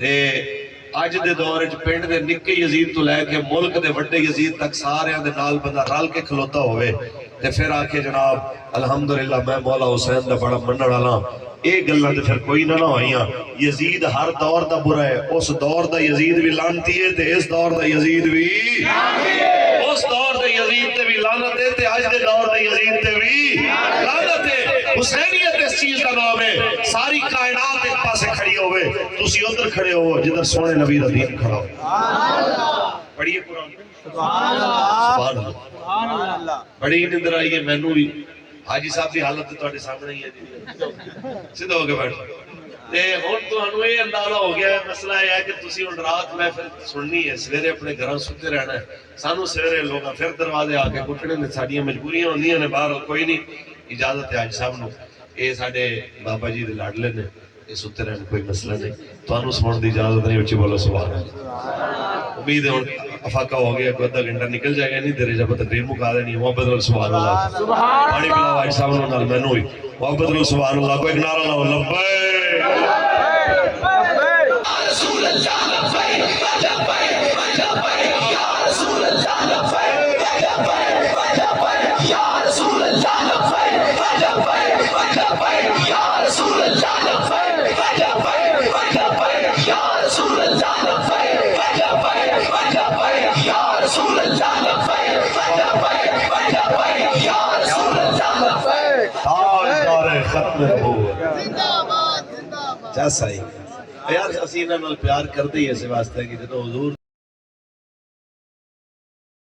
اج دے دور وچ پنڈ دے نکے یزید تو لے کے ملک دے وڈے یزید تک سارے دے نال بندہ رل کے کھلوتا ہوئے تے پھر آکھے جناب الحمدللہ میں مولا حسین دا بڑا منن والا، اے گلاں تے پھر کوئی نہ ہوئیاں۔ یزید ہر دور دا برا ہے، اس دور دا یزید بھی لعنتی ہے تے اس دور دا یزید بھی لعنتی ہے، اس دور دے یزید تے بھی لعنت ہے تے اج دے دور دے یزید تے بھی لعنت ہے۔ حسینیت اس چیز کا نام ہے، ساری کائنات ایک پاسے کھڑی ہوئے، تسی ادھر کھڑے ہو جدھر سونے نبی دا دین کھڑا ہو۔ پڑھیے قرآن سبحان اللہ سبحان اللہ۔ بڑی نندر آئی ہے مینوں بھی، حاجی صاحب دی حالت تو تواڈے سامنے ہی ہے جی، سیدھا ہو کے بیٹھ تے ہن تانوں یہ اندازہ ہو گیا ہے۔ مسئلہ یہ ہے کہ تسی ہن رات محفل سننی ہے، سویرے اپنے گھراں ستے رہنا ہے، سانوں سویرے لوگاں پھر دروازے آ کے کٹنے نے، ساڈیاں مجبوریاں ہوندیاں نے، باہر کوئی نہیں، اجازت ہے حاجی صاحب نو، اے ساڈے بابا جی دے لاڈلے نے، اے ستے رہن کوئی مسئلہ نہیں، تانوں سنن دی اجازت نہیں، اچھی بولو سبحان اللہ۔ امید ہے ہن افاقہ ہو گیا، کوئی آدھا گھنٹہ نکل جائے گا، نہیں دیر جب تقریر مکا دینی، محبت اللہ سبحان اللہ، پانی پلاؤ حاجی صاحب نو نال مینوں ہوئی، محبت اللہ سبحان اللہ، کوئی ایک نعرہ لاؤ لبیک رسول اللہ لبیک لبیک لبیک یا رسول اللہ لبیک لبیک لبیک یا رسول اللہ لبیک لبیک لبیک یا رسول اللہ لبیک لبیک لبیک یا رسول اللہ لبیک لبیک لبیک یا رسول اللہ لبیک لبیک لبیک یا رسول اللہ لبیک۔ تاجدار ختم نبوت زندہ باد زندہ باد۔ جیسا ہی یار اسی انہاں نال پیار کردے ہی اس واسطے کہ جدوں حضور